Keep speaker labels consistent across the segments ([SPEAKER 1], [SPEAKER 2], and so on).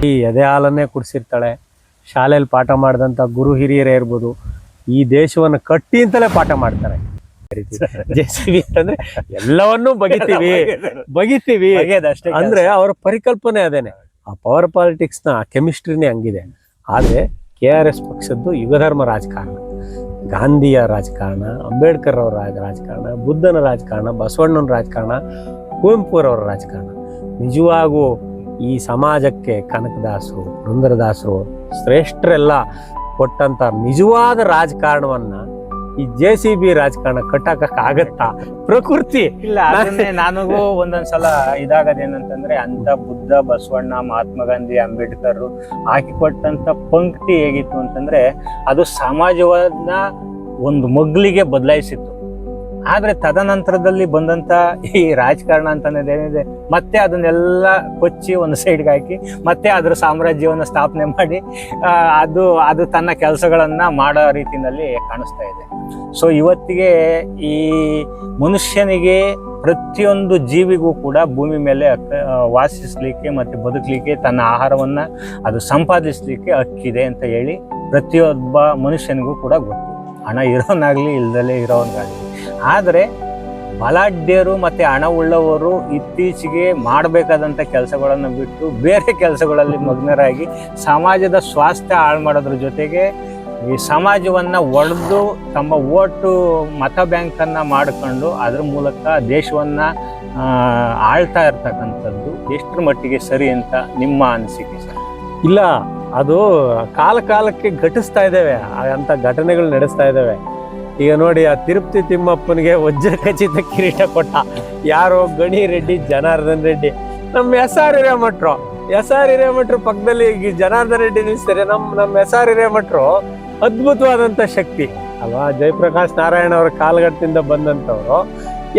[SPEAKER 1] ಈ ಎದೆ ಹಾಲನ್ನೇ ಕುಡಿಸಿರ್ತಾಳೆ. ಶಾಲೆಯಲ್ಲಿ ಪಾಠ ಮಾಡಿದಂಥ ಗುರು ಹಿರಿಯರೇ ಇರ್ಬೋದು, ಈ ದೇಶವನ್ನು ಕಟ್ಟಿ ಅಂತಲೇ ಪಾಠ ಮಾಡ್ತಾರೆ. JCB ಅಂತಂದ್ರೆ ಎಲ್ಲವನ್ನೂ ಬಗಿತೀವಿ ಅಂದ್ರೆ ಅವರ ಪರಿಕಲ್ಪನೆ ಅದೇನೆ. ಆ ಪವರ್ ಪಾಲಿಟಿಕ್ಸ್ ನ ಕೆಮಿಸ್ಟ್ರಿನೇ ಹಂಗಿದೆ. ಆದ್ರೆ KRS ಪಕ್ಷದ್ದು ಯುಗಧರ್ಮ ರಾಜಕಾರಣ, ಗಾಂಧಿಯ ರಾಜಕಾರಣ, ಅಂಬೇಡ್ಕರ್ ಅವರ ರಾಜಕಾರಣ, ಬುದ್ಧನ ರಾಜಕಾರಣ, ಬಸವಣ್ಣನ ರಾಜಕಾರಣ, ಕುವೆಂಪುರವರ ರಾಜಕಾರಣ. ನಿಜವಾಗೂ ಈ ಸಮಾಜಕ್ಕೆ ಕನಕದಾಸರು, ಪುರಂದರದಾಸರು ಶ್ರೇಷ್ಠರೆಲ್ಲ ಕೊಟ್ಟಂತ ನಿಜವಾದ ರಾಜಕಾರಣವನ್ನ ಈ JCB ರಾಜಕಾರಣ ಕಟ್ಟಕ್ಕಾಗತ್ತಾ? ಪ್ರಕೃತಿ
[SPEAKER 2] ಇಲ್ಲ. ಅದನ್ನೇ ನನಗೂ ಒಂದೊಂದ್ಸಲ ಇದಾಗದೇನಂತಂದ್ರೆ, ಅಂತ ಬುದ್ಧ, ಬಸವಣ್ಣ, ಮಹಾತ್ಮ ಗಾಂಧಿ, ಅಂಬೇಡ್ಕರ್ ಹಾಕಿಕೊಟ್ಟಂತ ಪಂಕ್ತಿ ಹೇಗಿತ್ತು ಅಂತಂದ್ರೆ, ಅದು ಸಮಾಜವನ್ನ ಒಂದು ಮಗ್ಲಿಗೆ ಬದಲಾಯಿಸಿತ್ತು. ಆದ್ರೆ ತದನಂತರದಲ್ಲಿ ಬಂದಂತ ಈ ರಾಜಕಾರಣ ಅಂತೇನಿದೆ, ಮತ್ತೆ ಅದನ್ನೆಲ್ಲ ಕೊಚ್ಚಿ ಒಂದು ಸೈಡ್ಗೆ ಹಾಕಿ ಮತ್ತೆ ಅದ್ರ ಸಾಮ್ರಾಜ್ಯವನ್ನ ಸ್ಥಾಪನೆ ಮಾಡಿ ಅದು ತನ್ನ ಕೆಲಸಗಳನ್ನ ಮಾಡೋ ರೀತಿಯಲ್ಲಿ ಕಾಣಿಸ್ತಾ ಇದೆ. ಸೊ ಇವತ್ತಿಗೆ ಈ ಮನುಷ್ಯನಿಗೆ, ಪ್ರತಿಯೊಂದು ಜೀವಿಗೂ ಕೂಡ ಭೂಮಿ ಮೇಲೆ ವಾಸಿಸ್ಲಿಕ್ಕೆ ಮತ್ತೆ ಬದುಕಲಿಕ್ಕೆ, ತನ್ನ ಆಹಾರವನ್ನ ಅದು ಸಂಪಾದಿಸ್ಲಿಕ್ಕೆ ಹಕ್ಕಿದೆ ಅಂತ ಹೇಳಿ ಪ್ರತಿಯೊಬ್ಬ ಮನುಷ್ಯನಿಗೂ ಕೂಡ ಗೊತ್ತು. ಹಣ ಇರೋನಾಗ್ಲಿ ಇಲ್ದಲೇ ಇರೋನ್ಗಾಗ್ಲಿ. ಆದರೆ ಬಲಾಢ್ಯರು ಮತ್ತೆ ಹಣ ಉಳ್ಳವರು ಇತ್ತೀಚೆಗೆ ಮಾಡಬೇಕಾದಂಥ ಕೆಲಸಗಳನ್ನು ಬಿಟ್ಟು ಬೇರೆ ಕೆಲಸಗಳಲ್ಲಿ ಮಗ್ನರಾಗಿ ಸಮಾಜದ ಸ್ವಾಸ್ಥ್ಯ ಹಾಳು ಮಾಡೋದ್ರ ಜೊತೆಗೆ ಈ ಸಮಾಜವನ್ನ ಒಡೆದು ತಮ್ಮ ಓಟು ಮತ ಬ್ಯಾಂಕನ್ನು ಮಾಡಿಕೊಂಡು ಅದ್ರ ಮೂಲಕ ದೇಶವನ್ನ ಆಳ್ತಾ ಇರ್ತಕ್ಕಂಥದ್ದು ಎಷ್ಟರ ಮಟ್ಟಿಗೆ ಸರಿ ಅಂತ ನಿಮ್ಮ ಅನಿಸಿಕೆ ಸರ್?
[SPEAKER 1] ಇಲ್ಲ, ಅದು ಕಾಲಕ್ಕೆ ಘಟಿಸ್ತಾ ಇದ್ದೇವೆ, ಅಂತ ಘಟನೆಗಳು ನಡೆಸ್ತಾ ಇದ್ದಾವೆ. ಈಗ ನೋಡಿ, ಆ ತಿರುಪತಿ ತಿಮ್ಮಪ್ಪನಿಗೆ ವಜ್ರ ಖಚಿತ ಕಿರೀಟ ಕೊಟ್ಟ ಯಾರೋ ಗಣಿ ರೆಡ್ಡಿ, ಜನಾರ್ದನ್ ರೆಡ್ಡಿ. ನಮ್ಮ SR ಹಿರೇಮಠರು ಪಕ್ಕದಲ್ಲಿ ಜನಾರ್ದನ್ ರೆಡ್ಡಿ ನಿಲ್ಸ್ತಾರೆ. ನಮ್ಮ SR ಹಿರೇಮಠರು ಅದ್ಭುತವಾದಂತ ಶಕ್ತಿ ಅಲ್ವಾ? ಜಯಪ್ರಕಾಶ್ ನಾರಾಯಣ ಅವರ ಕಾಲಘಟ್ಟದಿಂದ ಬಂದಂತವ್ರು.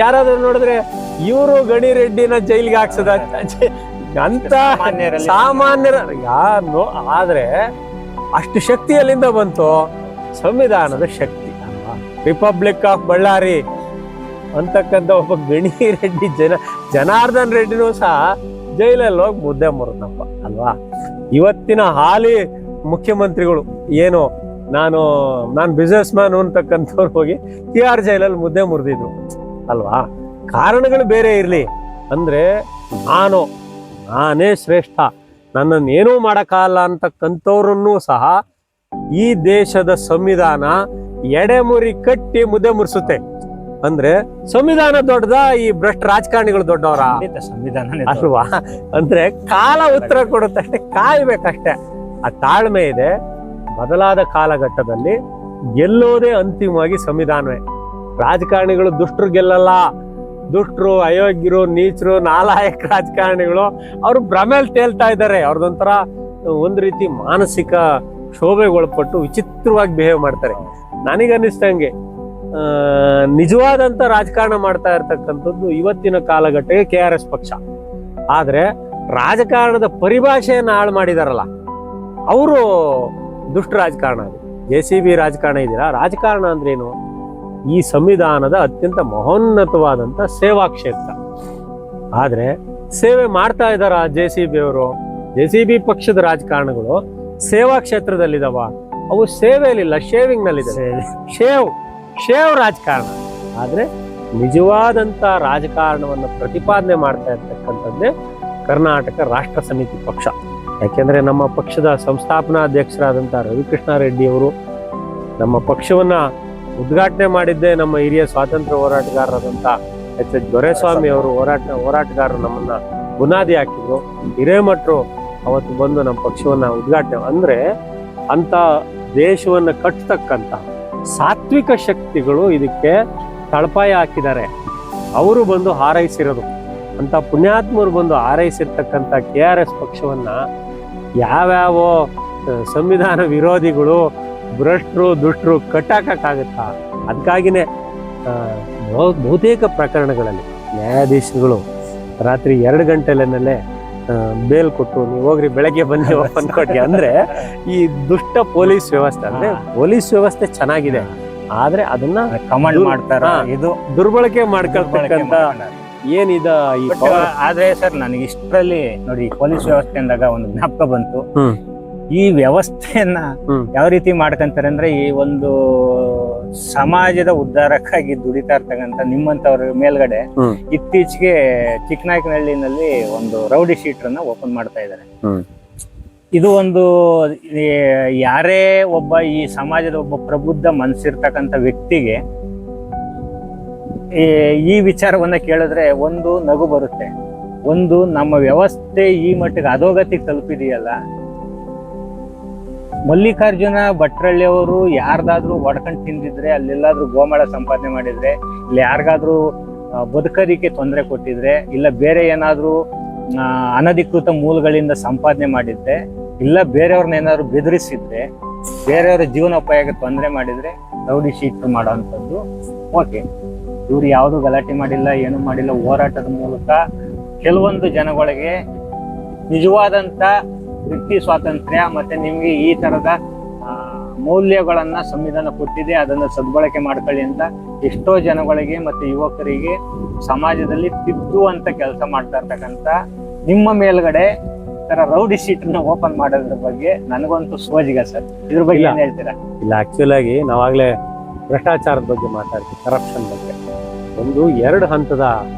[SPEAKER 1] ಯಾರಾದ್ರೂ ನೋಡಿದ್ರೆ ಇವರು ಗಣಿ ರೆಡ್ಡಿನ ಜೈಲಿಗೆ ಹಾಕ್ಸದ ಅಂತ ಸಾಮಾನ್ಯರ ಯಾರು. ಆದ್ರೆ ಅಷ್ಟು ಶಕ್ತಿ ಎಲ್ಲಿಂದ ಬಂತು? ಸಂವಿಧಾನದ ಶಕ್ತಿ ಅಲ್ವಾ? ರಿಪಬ್ಲಿಕ್ ಆಫ್ ಬಳ್ಳಾರಿ ಅಂತಕ್ಕಂಥ ಒಬ್ಬ ಗಣಿ ರೆಡ್ಡಿ, ಜನಾರ್ದನ್ ರೆಡ್ಡಿನೂ ಸಹ ಜೈಲಲ್ಲಿ ಹೋಗಿ ಮುದ್ದೆ ಮುರಿದಪ್ಪ ಅಲ್ವಾ? ಇವತ್ತಿನ ಹಾಲಿ ಮುಖ್ಯಮಂತ್ರಿಗಳು ಏನು, ನಾನು ಬಿಸ್ನೆಸ್ ಮ್ಯಾನ್ ಅಂತಕ್ಕಂಥವ್ರು ಹೋಗಿ TR ಜೈಲಲ್ಲಿ ಮುದ್ದೆ ಮುರಿದಿದ್ರು ಅಲ್ವಾ? ಕಾರಣಗಳು ಬೇರೆ ಇರ್ಲಿ ಅಂದ್ರೆ, ನಾನೇ ಶ್ರೇಷ್ಠ, ನನ್ನನ್ನು ಏನೂ ಮಾಡಕ್ಕಾಗಲ್ಲ ಅಂತಕ್ಕಂಥವ್ರನ್ನೂ ಸಹ ಈ ದೇಶದ ಸಂವಿಧಾನ ಎಡೆಮುರಿ ಕಟ್ಟಿ ಮುದ್ದೆ ಮುರಿಸುತ್ತೆ. ಅಂದ್ರೆ ಸಂವಿಧಾನ ದೊಡ್ಡದ, ಈ ಭ್ರಷ್ಟ ರಾಜಕಾರಣಿಗಳು ದೊಡ್ಡವರ?
[SPEAKER 2] ಸಂವಿಧಾನ
[SPEAKER 1] ಅಲ್ವಾ? ಅಂದ್ರೆ ಕಾಲ ಉತ್ತರ ಕೊಡುತ್ತಷ್ಟೇ, ಕಾಯ್ಬೇಕಷ್ಟೇ. ಆ ತಾಳ್ಮೆ ಇದೆ. ಬದಲಾದ ಕಾಲಘಟ್ಟದಲ್ಲಿ ಗೆಲ್ಲೋದೇ ಅಂತಿಮವಾಗಿ ಸಂವಿಧಾನವೇ. ರಾಜಕಾರಣಿಗಳು ದುಷ್ಟರು ಗೆಲ್ಲಲ್ಲ. ದುಷ್ಟರು, ಅಯೋಗ್ಯರು, ನೀಚರು, ನಾಲಾಯಕ ರಾಜಕಾರಣಿಗಳು ಅವರು ಭ್ರಮೇಲ್ ತೇಲ್ತಾ ಇದ್ದಾರೆ. ಅವ್ರದೊಂಥರ ಒಂದ್ ರೀತಿ ಮಾನಸಿಕ ಕ್ಷೋಭೆಗೊಳಪಟ್ಟು ವಿಚಿತ್ರವಾಗಿ ಬಿಹೇವ್ ಮಾಡ್ತಾರೆ. ನನಗನ್ನಿಸ್ತಂಗೆ ನಿಜವಾದಂತ ರಾಜಕಾರಣ ಮಾಡ್ತಾ ಇರ್ತಕ್ಕಂಥದ್ದು ಇವತ್ತಿನ ಕಾಲಘಟ್ಟಕ್ಕೆ KRS ಪಕ್ಷ. ಆದ್ರೆ ರಾಜಕಾರಣದ ಪರಿಭಾಷೆಯನ್ನ ಹಾಳು ಮಾಡಿದಾರಲ್ಲ ಅವರು ದುಷ್ಟ ರಾಜಕಾರಣ. ಅದು JCB ರಾಜಕಾರಣ ಇದೀರಾ? ರಾಜಕಾರಣ ಅಂದ್ರೇನು? ಈ ಸಂವಿಧಾನದ ಅತ್ಯಂತ ಮಹೋನ್ನತವಾದಂತ ಸೇವಾ ಕ್ಷೇತ್ರ. ಆದ್ರೆ ಸೇವೆ ಮಾಡ್ತಾ ಇದಾರ JCB ಅವರು? JCB ಪಕ್ಷದ ರಾಜಕಾರಣಗಳು ಸೇವಾ ಕ್ಷೇತ್ರದಲ್ಲಿದಾವ? ಅವು ಸೇವೆಯಲ್ಲಿಲ್ಲ, ಶೇವಿಂಗ್ ನಲ್ಲಿದೆ. ಶೇವ್ ರಾಜಕಾರಣ. ಆದ್ರೆ ನಿಜವಾದಂತ ರಾಜಕಾರಣವನ್ನು ಪ್ರತಿಪಾದನೆ ಮಾಡ್ತಾ ಇರ್ತಕ್ಕಂಥದ್ದೇ ಕರ್ನಾಟಕ ರಾಷ್ಟ್ರ ಸಮಿತಿ ಪಕ್ಷ. ಯಾಕೆಂದ್ರೆ ನಮ್ಮ ಪಕ್ಷದ ಸಂಸ್ಥಾಪನಾ ಅಧ್ಯಕ್ಷರಾದಂಥ ರವಿಕೃಷ್ಣ ರೆಡ್ಡಿ ಅವರು ನಮ್ಮ ಪಕ್ಷವನ್ನ ಉದ್ಘಾಟನೆ ಮಾಡಿದ್ದೇ ನಮ್ಮ ಹಿರಿಯ ಸ್ವಾತಂತ್ರ್ಯ ಹೋರಾಟಗಾರರಾದಂಥ H. ದೊರೆಸ್ವಾಮಿ ಅವರು ಹೋರಾಟಗಾರರು ನಮ್ಮನ್ನ ಬುನಾದಿ ಹಾಕಿದ್ರು. ಹಿರೇಮಠರು ಅವತ್ತು ಬಂದು ನಮ್ಮ ಪಕ್ಷವನ್ನ ಉದ್ಘಾಟನೆ. ಅಂದ್ರೆ ಅಂತ ದೇಶವನ್ನ ಕಟ್ಟತಕ್ಕಂತ ಸಾತ್ವಿಕ ಶಕ್ತಿಗಳು ಇದಕ್ಕೆ ತಳಪಾಯ ಹಾಕಿದ್ದಾರೆ. ಅವರು ಬಂದು ಹಾರೈಸಿರೋದು, ಅಂತ ಪುಣ್ಯಾತ್ಮರು ಬಂದು ಹಾರೈಸಿರ್ತಕ್ಕಂಥ KRS ಪಕ್ಷವನ್ನ ಯಾವ್ಯಾವ ಸಂವಿಧಾನ ವಿರೋಧಿಗಳು, ಭ್ರಷ್ಟರು, ದುಷ್ಟರು ಕಟ್ಟಾಕಕ್ಕಾಗತ್ತಾ? ಅದಕ್ಕಾಗಿನೇ ಬಹುತೇಕ ಪ್ರಕರಣಗಳಲ್ಲಿ ನ್ಯಾಯಾಧೀಶರುಗಳು ರಾತ್ರಿ 2 ಗಂಟೆಲೇ ಬೇಲ್ ಕೊಟ್ಟು ನೀವು ಹೋಗ್ರಿ, ಬೆಳಗ್ಗೆ ಬನ್ನಿ ಓಪನ್ ಕೊಟ್ಟಿ. ಅಂದ್ರೆ ಈ ದುಷ್ಟ ಪೊಲೀಸ್ ವ್ಯವಸ್ಥೆ, ಅಂದ್ರೆ ಪೊಲೀಸ್ ವ್ಯವಸ್ಥೆ ಚೆನ್ನಾಗಿದೆ, ಆದ್ರೆ ಅದನ್ನ
[SPEAKER 2] ಕಮಾಂಡ್ ಮಾಡ್ತಾರ, ಇದು
[SPEAKER 1] ದುರ್ಬಳಕೆ ಮಾಡ್ಕೊಳ್ತಕ್ಕಂತ ಏನಿದ ಈ
[SPEAKER 2] ಬಟ್ ಆದ್ರೆ ಸರ್ ನನಗೆ ಇಷ್ಟರಲ್ಲಿ ನೋಡಿ ಪೊಲೀಸ್ ವ್ಯವಸ್ಥೆ ಅಂದಾಗ ಒಂದು ಜ್ಞಾಪಕ ಬಂತು.
[SPEAKER 1] ಹ್ಮ್.
[SPEAKER 2] ಈ ವ್ಯವಸ್ಥೆಯನ್ನ
[SPEAKER 1] ಹ್ಮ್.
[SPEAKER 2] ಯಾವ ರೀತಿ ಮಾಡ್ಕೊಂತಾರೆ ಅಂದ್ರೆ, ಈ ಒಂದು ಸಮಾಜದ ಉದ್ಧಾರಕ್ಕಾಗಿ ದುಡಿತಾ ಇರ್ತಕ್ಕಂಥ ನಿಮ್ಮಂತವ್ರ ಮೇಲ್ಗಡೆ
[SPEAKER 1] ಹ್ಮ್.
[SPEAKER 2] ಇತ್ತೀಚೆಗೆ ಚಿಕ್ಕನಾಯಕನಹಳ್ಳಿನಲ್ಲಿ ಒಂದು ರೌಡಿ ಶೀಟರ್ ಅನ್ನ ಓಪನ್ ಮಾಡ್ತಾ ಇದ್ದಾರೆ.
[SPEAKER 1] ಹ್ಮ್.
[SPEAKER 2] ಇದು ಒಂದು ಯಾರೇ ಒಬ್ಬ ಈ ಸಮಾಜದ ಒಬ್ಬ ಪ್ರಬುದ್ಧ ಮನಸ್ಸಿರ್ತಕ್ಕಂಥ ವ್ಯಕ್ತಿಗೆ ಈ ವಿಚಾರವನ್ನ ಕೇಳಿದ್ರೆ ಒಂದು ನಗು ಬರುತ್ತೆ, ಒಂದು ನಮ್ಮ ವ್ಯವಸ್ಥೆ ಈ ಮಟ್ಟಿಗೆ ಅಧೋಗತಿಗೆ ತಲುಪಿದೆಯಲ್ಲ. ಮಲ್ಲಿಕಾರ್ಜುನ ಭಟ್ರಳ್ಳಿ ಅವರು ಯಾರ್ದಾದ್ರೂ ಒಡ್ಕೊಂಡು ತಿಂದಿದ್ರೆ, ಅಲ್ಲೆಲ್ಲಾದ್ರೂ ಗೋಮಾಳ ಸಂಪಾದನೆ ಮಾಡಿದ್ರೆ, ಇಲ್ಲ ಯಾರಿಗಾದ್ರೂ ಬದುಕೋದಿಕ್ಕೆ ತೊಂದರೆ ಕೊಟ್ಟಿದ್ರೆ, ಇಲ್ಲ ಬೇರೆ ಏನಾದ್ರೂ ಅನಧಿಕೃತ ಮೂಲಗಳಿಂದ ಸಂಪಾದನೆ ಮಾಡಿದ್ರೆ, ಇಲ್ಲ ಬೇರೆಯವ್ರನ್ನ ಏನಾದ್ರು ಬೆದರಿಸಿದ್ರೆ, ಬೇರೆಯವ್ರ ಜೀವನೋಪಾಯಕ್ಕೆ ತೊಂದರೆ ಮಾಡಿದ್ರೆ ರೌಡಿ ಶೀಟ್ ಮಾಡೋವಂಥದ್ದು ಓಕೆ. ಇವ್ರು ಯಾವುದು ಗಲಾಟೆ ಮಾಡಿಲ್ಲ, ಏನು ಮಾಡಿಲ್ಲ. ಹೋರಾಟದ ಮೂಲಕ ಕೆಲವೊಂದು ಜನಗಳಿಗೆ ನಿಜವಾದಂತ ವ್ಯಕ್ತಿ ಸ್ವಾತಂತ್ರ್ಯ ಮತ್ತೆ ನಿಮ್ಗೆ ಈ ತರದ ಮೌಲ್ಯಗಳನ್ನ ಸಂವಿಧಾನ ಕೊಟ್ಟಿದೆ, ಅದನ್ನ ಸದ್ಬಳಕೆ ಮಾಡ್ಕೊಳ್ಳಿ ಅಂತ ಎಷ್ಟೋ ಜನಗಳಿಗೆ ಮತ್ತೆ ಯುವಕರಿಗೆ ಸಮಾಜದಲ್ಲಿ ತಿದ್ದುವಂತ ಕೆಲಸ ಮಾಡ್ತಾ ಇರ್ತಕ್ಕಂಥ ನಿಮ್ಮ ಮೇಲ್ಗಡೆ ತರ ರೌಡಿ ಶೀಟ್ ನ ಓಪನ್ ಮಾಡೋದ್ರ ಬಗ್ಗೆ ನನಗಂತೂ ಸೋಜಿಗ ಸರ್. ಇದ್ರ ಬಗ್ಗೆ ಏನ್ ಹೇಳ್ತೀರಾ?
[SPEAKER 1] ಇಲ್ಲ, ಆಕ್ಚುಲ್ ಆಗಿ ನಾವಾಗ್ಲೇ ಭ್ರಷ್ಟಾಚಾರದ ಬಗ್ಗೆ ಮಾತಾಡ್ತೀವಿ, ಕರಪ್ಷನ್ ಬಗ್ಗೆ. ಒಂದು 2 ಹಂತದ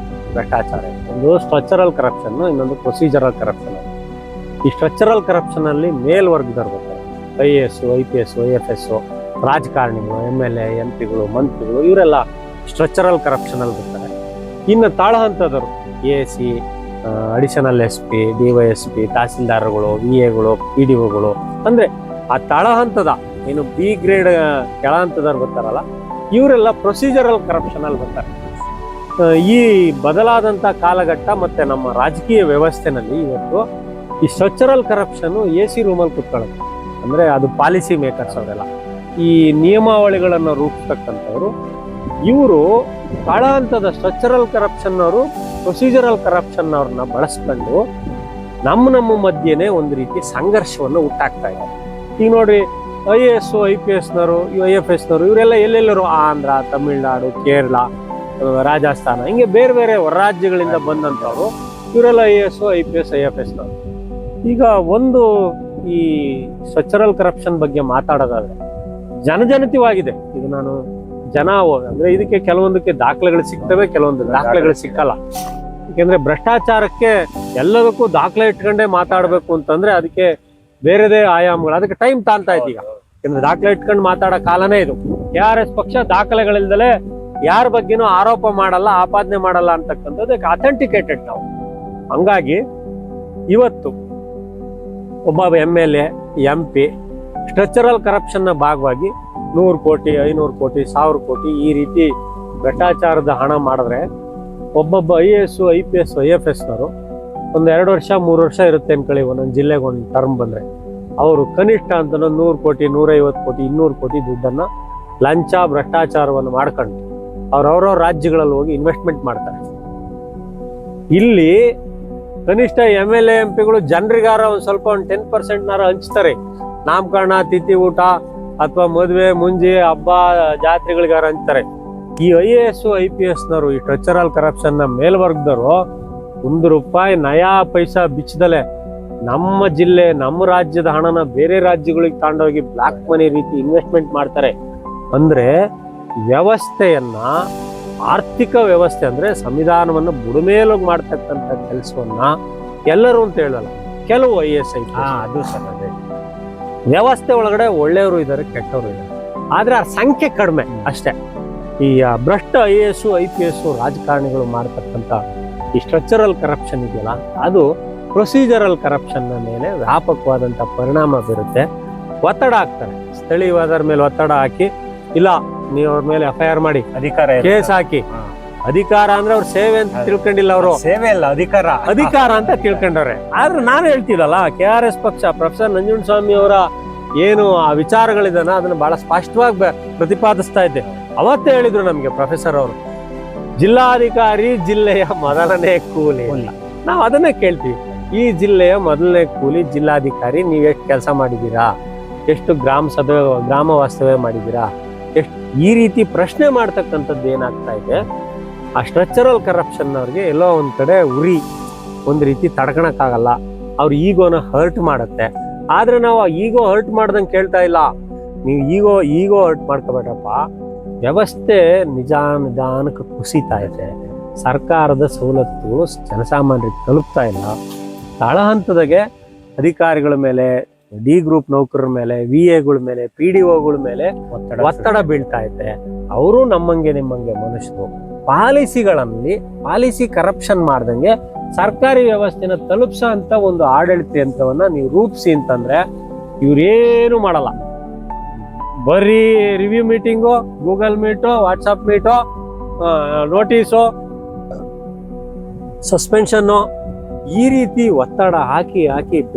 [SPEAKER 1] ಭ್ರಷ್ಟಾಚಾರ, ಒಂದು ಸ್ಟ್ರಕ್ಚರಲ್ ಕರಪ್ಷನ್, ಇನ್ನೊಂದು ಪ್ರೊಸೀಜರಲ್ ಕರಪ್ಷನ್. ಈ ಸ್ಟ್ರಕ್ಚರಲ್ ಕರಪ್ಷನ್ ಅಲ್ಲಿ ಮೇಲ್ವರ್ಗದವ್ರು ಬರ್ತಾರೆ, IAS, IPS, IFS, ರಾಜಕಾರಣಿಗಳು, MLA, MP ಗಳು, ಮಂತ್ರಿಗಳು, ಇವರೆಲ್ಲ ಸ್ಟ್ರಕ್ಚರಲ್ ಕರಪ್ಷನ್ ಅಲ್ಲಿ ಬರ್ತಾರೆ. ಇನ್ನು ತಾಳ ಹಂತದವರು AC, ಅಡಿಷನಲ್ SP, DYSP, ತಹಸೀಲ್ದಾರ್ಗಳು, VAಗಳು, PDOಗಳು, ಅಂದ್ರೆ ಆ ತಳ ಹಂತದ ಏನು B ಗ್ರೇಡ್ ಕೆಳ ಹಂತದವ್ರು ಬರ್ತಾರಲ್ಲ, ಇವರೆಲ್ಲ ಪ್ರೊಸೀಜರಲ್ ಕರಪ್ಷನ್ ಅಲ್ಲಿ ಬರ್ತಾರೆ. ಈ ಬದಲಾದಂತ ಕಾಲಘಟ್ಟ ಮತ್ತೆ ನಮ್ಮ ರಾಜಕೀಯ ವ್ಯವಸ್ಥೆನಲ್ಲಿ ಇವತ್ತು ಈ ಸ್ಟ್ರಕ್ಚರಲ್ ಕರಪ್ಷನ್ AC ರೂಮಲ್ಲಿ ಕುತ್ಕೊಳ್ಳುತ್ತೆ. ಅಂದ್ರೆ ಅದು ಪಾಲಿಸಿ ಮೇಕರ್ಸ್ ಅವರೆಲ್ಲ, ಈ ನಿಯಮಾವಳಿಗಳನ್ನು ರೂಪಿಸ್ತಕ್ಕಂಥವ್ರು ಇವರು ತಳ ಹಂತದ ಸ್ಟ್ರಕ್ಚರಲ್ ಕರಪ್ಷನ್ ಅವರು ಪ್ರೊಸೀಜರಲ್ ಕರಪ್ಷನ್ ಅವ್ರನ್ನ ಬಳಸ್ಕೊಂಡು ನಮ್ಮ ಮಧ್ಯೆನೆ ಒಂದು ರೀತಿ ಸಂಘರ್ಷವನ್ನು ಹುಟ್ಟಾಕ್ತಾ ಇದ್ದಾರೆ. ಈಗ ನೋಡ್ರಿ, IAS, IPSನವರು, IFS ನವರು ಇವರೆಲ್ಲ ಎಲ್ಲೆಲ್ಲರೂ ಆಂಧ್ರ, ತಮಿಳ್ನಾಡು, ಕೇರಳ, ರಾಜಸ್ಥಾನ, ಹಿಂಗೆ ಬೇರೆ ಬೇರೆ ಹೊರ ರಾಜ್ಯಗಳಿಂದ ಬಂದಂಥವ್ರು ಇವರೆಲ್ಲ IAS, IPS, IFSನವರು. ಈಗ ಒಂದು ಈ ಸ್ಟ್ರಕ್ಚರಲ್ ಕರಪ್ಷನ್ ಬಗ್ಗೆ ಮಾತಾಡೋದಾದ್ರೆ ಜನಜನಿತವಾಗಿದೆ. ಈಗ ನಾನು ಅಂದ್ರೆ ಇದಕ್ಕೆ ಕೆಲವೊಂದಕ್ಕೆ ದಾಖಲೆಗಳು ಸಿಗ್ತವೆ, ಕೆಲವೊಂದು ದಾಖಲೆಗಳು ಸಿಕ್ಕಲ್ಲ. ಯಾಕೆಂದ್ರೆ ಭ್ರಷ್ಟಾಚಾರಕ್ಕೆ ಎಲ್ಲದಕ್ಕೂ ದಾಖಲೆ ಇಟ್ಕೊಂಡೇ ಮಾತಾಡ್ಬೇಕು ಅಂತಂದ್ರೆ ಅದಕ್ಕೆ ಬೇರೆದೇ ಆಯಾಮಗಳು, ಅದಕ್ಕೆ ಟೈಮ್ ತಾಂತಾ ಇತ್ತು. ಈಗ ಯಾಕಂದ್ರೆ ದಾಖಲೆ ಇಟ್ಕೊಂಡು ಮಾತಾಡೋ ಕಾಲನೇ ಇದು. KRS ಪಕ್ಷ ದಾಖಲೆಗಳಿಲ್ದಲೆ ಯಾರ ಬಗ್ಗೆನೂ ಆರೋಪ ಮಾಡಲ್ಲ, ಆಪಾದನೆ ಮಾಡಲ್ಲ ಅಂತಕ್ಕಂಥದ್ದು ಅಥೆಂಟಿಕೇಟೆಡ್ ನಾವು. ಹಂಗಾಗಿ ಇವತ್ತು ಒಬ್ಬ MLA, MP ಸ್ಟ್ರಕ್ಚರಲ್ ಕರಪ್ಷನ್ ನ ಭಾಗವಾಗಿ 100 ಕೋಟಿ, 500 ಕೋಟಿ, 1000 ಕೋಟಿ ಈ ರೀತಿ ಭ್ರಷ್ಟಾಚಾರದ ಹಣ ಮಾಡಿದ್ರೆ, ಒಬ್ಬೊಬ್ಬ IAS, IPS, IFSನವರು ಒಂದು 2 ವರ್ಷ 3 ವರ್ಷ ಇರುತ್ತೆ ಅನ್ಕೊಳ್ಳಿ, ಒಂದೊಂದು ಜಿಲ್ಲೆಗೆ ಒಂದು ಟರ್ಮ್ ಬಂದ್ರೆ, ಅವರು ಕನಿಷ್ಠ ಅಂತ 100 ಕೋಟಿ, 150 ಕೋಟಿ, 200 ಕೋಟಿ ದುಡ್ಡನ್ನ ಲಂಚ ಭ್ರಷ್ಟಾಚಾರವನ್ನು ಮಾಡ್ಕೊಂಡು ಅವ್ರವ್ರ ರಾಜ್ಯಗಳಲ್ಲಿ ಹೋಗಿ ಇನ್ವೆಸ್ಟ್ಮೆಂಟ್ ಮಾಡ್ತಾರೆ. ಇಲ್ಲಿ ಕನಿಷ್ಠ MLA, MPಗಳು ಜನರಿಗಾರ ಒಂದ್ ಸ್ವಲ್ಪ 10% ಹಂಚ್ತಾರೆ. ನಾಮಕರಣ, ತಿಥಿ ಊಟ ಅಥವಾ ಮದುವೆ, ಮುಂಜಿ, ಹಬ್ಬ, ಜಾತ್ರೆಗಳಿಗಾರ ಹಂಚ್ತಾರೆ. ಈ IAS, IPSನವರು ಈ ಸ್ಟ್ರಕ್ಚರಲ್ ಕರಪ್ಷನ್ ನ ಮೇಲ್ವರ್ಗದವರು ₹1 ನಯಾ ಪೈಸಾ ಬಿಚ್ಚದಲೆ ನಮ್ಮ ಜಿಲ್ಲೆ, ನಮ್ಮ ರಾಜ್ಯದ ಹಣನ ಬೇರೆ ರಾಜ್ಯಗಳಿಗೆ ತಗೊಂಡೋಗಿ ಬ್ಲಾಕ್ ಮನಿ ರೀತಿ ಇನ್ವೆಸ್ಟ್ಮೆಂಟ್ ಮಾಡ್ತಾರೆ. ಅಂದ್ರೆ ವ್ಯವಸ್ಥೆಯನ್ನ, ಆರ್ಥಿಕ ವ್ಯವಸ್ಥೆ ಅಂದ್ರೆ ಸಂವಿಧಾನವನ್ನು ಬುಡಮೇಲೋಗಿ ಮಾಡ್ತಕ್ಕಂಥ ಕೆಲಸವನ್ನ ಎಲ್ಲರೂ ಅಂತ ಹೇಳಲ್ಲ, ಕೆಲವು IAS,
[SPEAKER 2] ಅದು ಸರ್ ಅದೇ
[SPEAKER 1] ವ್ಯವಸ್ಥೆ ಒಳಗಡೆ ಒಳ್ಳೆಯವರು ಇದ್ದಾರೆ, ಕೆಟ್ಟವರು ಇದ್ದಾರೆ, ಆದ್ರೆ ಆ ಸಂಖ್ಯೆ ಕಡಿಮೆ ಅಷ್ಟೇ. ಈ ಭ್ರಷ್ಟ IAS, IPS ರಾಜಕಾರಣಿಗಳು ಮಾಡ್ತಕ್ಕಂಥ ಈ ಸ್ಟ್ರಕ್ಚರಲ್ ಕರಪ್ಷನ್ ಇದೆಯಲ್ಲ, ಅದು ಪ್ರೊಸೀಜರಲ್ ಕರಪ್ಷನ್ ಮೇಲೆ ವ್ಯಾಪಕವಾದಂತ ಪರಿಣಾಮ ಬೀರುತ್ತೆ. ಒತ್ತಡ ಹಾಕ್ತಾರೆ, ಸ್ಥಳೀಯವಾದರ ಮೇಲೆ ಒತ್ತಡ ಹಾಕಿ, ಇಲ್ಲ ನೀವು ಅವ್ರ ಮೇಲೆ FIR ಮಾಡಿ,
[SPEAKER 2] ಅಧಿಕಾರ
[SPEAKER 1] ಕೇಸ್ ಹಾಕಿ. ಅಧಿಕಾರ ಅಂದ್ರೆ ಅವ್ರ ಸೇವೆ ಅಂತ ತಿಳ್ಕೊಂಡಿಲ್ಲ, ಅವರು
[SPEAKER 2] ಸೇವೆ ಅಲ್ಲ,
[SPEAKER 1] ಅಧಿಕಾರ ಅಂತ ತಿಳ್ಕೊಂಡವ್ರೆ. ಆದ್ರೆ ನಾನು ಹೇಳ್ತೀನಲ್ಲ, KRS ಪಕ್ಷ ಪ್ರೊಫೆಸರ್ ನಂಜುಂಡಸ್ವಾಮಿ ಅವರ ಏನು ಆ ವಿಚಾರಗಳಿದಾನ ಅದನ್ನ ಬಹಳ ಸ್ಪಷ್ಟವಾಗಿ ಪ್ರತಿಪಾದಿಸ್ತಾ ಇದ್ದೆ. ಅವತ್ತೇ ಹೇಳಿದ್ರು ನಮ್ಗೆ ಪ್ರೊಫೆಸರ್ ಅವರು, ಜಿಲ್ಲಾಧಿಕಾರಿ ಜಿಲ್ಲೆಯ ಮೊದಲನೇ ಕೂಲಿ. ನಾವು ಅದನ್ನೇ ಕೇಳ್ತೀವಿ, ಈ ಜಿಲ್ಲೆಯ ಮೊದಲನೇ ಕೂಲಿ ಜಿಲ್ಲಾಧಿಕಾರಿ. ನೀವ್ ಎಷ್ಟು ಕೆಲಸ ಮಾಡಿದ್ದೀರಾ, ಎಷ್ಟು ಗ್ರಾಮ ವಾಸ್ತವ್ಯ ಮಾಡಿದ್ದೀರಾ, ಎಷ್ಟು ಈ ರೀತಿ ಪ್ರಶ್ನೆ ಮಾಡ್ತಕ್ಕಂಥದ್ದು ಏನಾಗ್ತಾ ಇದೆ. ಆ ಸ್ಟ್ರಕ್ಚರಲ್ ಕರಪ್ಷನ್ ಅವ್ರಿಗೆ ಎಲ್ಲೋ ಒಂದ್ ಕಡೆ ಉರಿ ಒಂದ್ ರೀತಿ ತಡ್ಕೊಳಕ್ಕಾಗಲ್ಲ, ಅವ್ರ ಈಗೋನ ಹರ್ಟ್ ಮಾಡುತ್ತೆ. ಆದ್ರೆ ನಾವು ಆ ಈಗೋ ಹರ್ಟ್ ಮಾಡ್ದಂಗೆ ಕೇಳ್ತಾ ಇಲ್ಲ. ನೀವು ಈಗೋ ಹರ್ಟ್ ಮಾಡ್ಕೋಬೇಡ್ರಪ್ಪ. ವ್ಯವಸ್ಥೆ ನಿಧಾನಕ್ಕೆ ಕುಸಿತಾ ಇದೆ. ಸರ್ಕಾರದ ಸವಲತ್ತು ಜನಸಾಮಾನ್ಯರಿಗೆ ತಲುಪ್ತಾ ಇಲ್ಲ. ತಳ ಹಂತದಾಗೆ ಅಧಿಕಾರಿಗಳ ಮೇಲೆ, ಡಿ ಗ್ರೂಪ್ ನೌಕರರ ಮೇಲೆ, VAಗಳ ಮೇಲೆ, PDOಗಳ ಮೇಲೆ ಒತ್ತಡ ಬೀಳ್ತಾ ಇದೆ. ಅವರು ನಿಮ್ಮಂಗೆ ಮನುಷ್ಯರು. ಪಾಲಿಸಿ ಕರಪ್ಷನ್ ಮಾಡ್ದಂಗೆ ಸರ್ಕಾರಿ ವ್ಯವಸ್ಥೆನ ತಲುಪ್ಸೋ ಅಂತ ಒಂದು ಆಡಳಿತ ಯಂತ್ರವನ್ನ ನೀವು ರೂಪಿಸಿ ಅಂತಂದ್ರೆ ಇವ್ರೇನು ಮಾಡಲ್ಲ. ಬರೀ review meeting, Google meet, WhatsApp meet, notice, suspension, ಈ ರೀತಿ ಒತ್ತಡ ಹಾಕಿ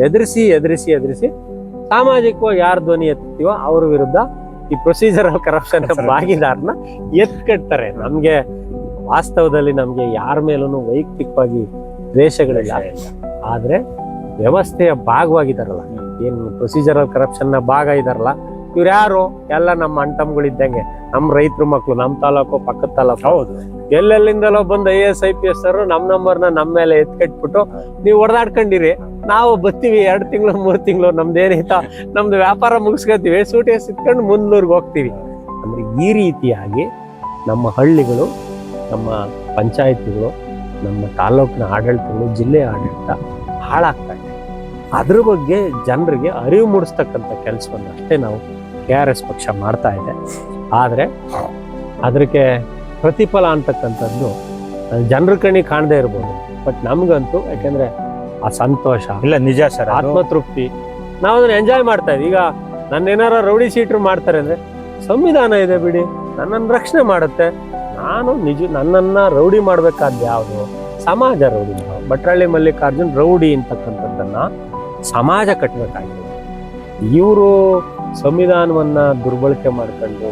[SPEAKER 1] ಎದುರಿಸಿ ಸಾಮಾಜಿಕವಾಗಿ ಯಾರು ಧ್ವನಿ ಎತ್ತೀವೋ ಅವ್ರ ವಿರುದ್ಧ ಈ ಪ್ರೊಸೀಜರಲ್ ಕರಪ್ಷನ್ ಭಾಗಿದಾರನ ಎತ್ಕಟ್ತಾರೆ. ನಮ್ಗೆ ವಾಸ್ತವದಲ್ಲಿ ನಮ್ಗೆ ಯಾರ ಮೇಲೂ ವೈಯಕ್ತಿಕವಾಗಿ ದ್ವೇಷಗಳಿಲ್ಲ. ಆದ್ರೆ ವ್ಯವಸ್ಥೆಯ ಭಾಗವಾಗಿದಾರಲ್ಲ, ಏನ್ ಪ್ರೊಸೀಜರಲ್ ಕರಪ್ಷನ್ ನ ಭಾಗ ಇದಾರಲ್ಲ, ಇವ್ರು ಯಾರು? ಎಲ್ಲ ನಮ್ಮ ಅಣ್ತಮ್ಗಳಿದ್ದಂಗೆ, ನಮ್ಮ ರೈತರ ಮಕ್ಳು, ನಮ್ಮ ತಾಲೂಕು, ಪಕ್ಕದ ತಾಲೂಕು.
[SPEAKER 2] ಹೌದು,
[SPEAKER 1] ಎಲ್ಲೆಲ್ಲಿಂದಲೋ ಬಂದು IAS IPS ಅವರು ನಮ್ಮ ನಂಬರ್ನ ನಮ್ಮ ಮೇಲೆ ಎತ್ಕಟ್ಬಿಟ್ಟು ನೀವು ಹೊಡೆದಾಡ್ಕೊಂಡಿರಿ, ನಾವು ಬರ್ತೀವಿ 2 ತಿಂಗಳು 3 ತಿಂಗಳು, ನಮ್ದು ವ್ಯಾಪಾರ ಮುಗಿಸ್ಕೊತೀವಿ, ಸೂಟೇಸ್ ಇಟ್ಕೊಂಡು ಮುಂದೂರ್ಗೆ ಹೋಗ್ತೀವಿ ಅಂದ್ರೆ ಈ ರೀತಿಯಾಗಿ ನಮ್ಮ ಹಳ್ಳಿಗಳು, ನಮ್ಮ ಪಂಚಾಯತಿಗಳು, ನಮ್ಮ ತಾಲೂಕಿನ ಆಡಳಿತಗಳು, ಜಿಲ್ಲೆಯ ಆಡಳಿತ ಹಾಳಾಗ್ತಾ ಇದೆ. ಅದ್ರ ಬಗ್ಗೆ ಜನರಿಗೆ ಅರಿವು ಮೂಡಿಸ್ತಕ್ಕಂಥ ಕೆಲಸವನ್ನು ಅಷ್ಟೇ ನಾವು KRS ಪಕ್ಷ ಮಾಡ್ತಾ ಇದೆ. ಆದರೆ ಅದಕ್ಕೆ ಪ್ರತಿಫಲ ಅಂತಕ್ಕಂಥದ್ದು ಜನರ ಕಣ್ಣಿಗೆ ಕಾಣದೇ ಇರ್ಬೋದು, ಬಟ್ ನಮ್ಗಂತೂ ಯಾಕೆಂದ್ರೆ ಆ ಸಂತೋಷ,
[SPEAKER 2] ಇಲ್ಲ ನಿಜ ಸರ್,
[SPEAKER 1] ಆತ್ಮತೃಪ್ತಿ, ನಾವು ಅದನ್ನ ಎಂಜಾಯ್ ಮಾಡ್ತಾ ಇದ್ದೀವಿ. ಈಗ ನನ್ನೇನಾರ ರೌಡಿ ಶೀಟ್ರು ಮಾಡ್ತಾರೆ ಅಂದ್ರೆ ಸಂವಿಧಾನ ಇದೆ ಬಿಡಿ, ನನ್ನನ್ನು ರಕ್ಷಣೆ ಮಾಡುತ್ತೆ. ನಾನು ನನ್ನನ್ನ ರೌಡಿ ಮಾಡ್ಬೇಕಾದ ಯಾವುದು? ಸಮಾಜ ರೌಡಿ. ಭಟ್ರಳ್ಳಿ ಮಲ್ಲಿಕಾರ್ಜುನ್ ರೌಡಿ ಅಂತಕ್ಕಂಥದ್ದನ್ನ ಸಮಾಜ ಕಟ್ಟಬೇಕಾಗಿದೆ. ಇವರು ಸಂವಿಧಾನವನ್ನ ದುರ್ಬಳಕೆ ಮಾಡ್ಕೊಂಡು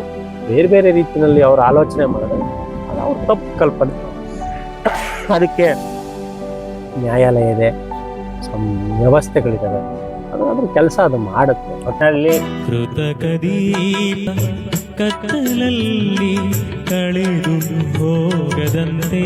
[SPEAKER 1] ಬೇರೆ ಬೇರೆ ರೀತಿಯಲ್ಲಿ ಅವ್ರ ಆಲೋಚನೆ ಮಾಡೋದು ಅದು ಅವ್ರ ತಪ್ಪು ಕಲ್ಪನೆ. ಅದಕ್ಕೆ ನ್ಯಾಯಾಲಯ ಇದೆ, ವ್ಯವಸ್ಥೆಗಳಿದ್ದಾವೆ, ಅದು ಅದ್ರ ಕೆಲಸ ಅದು ಮಾಡುತ್ತೆ. ಒಟ್ಟಿನಲ್ಲಿ
[SPEAKER 3] ಕೃತಕ ದೀಪ ಕತ್ತಲಲ್ಲಿ ಕಳೆದು ಹೋಗದಂತೆ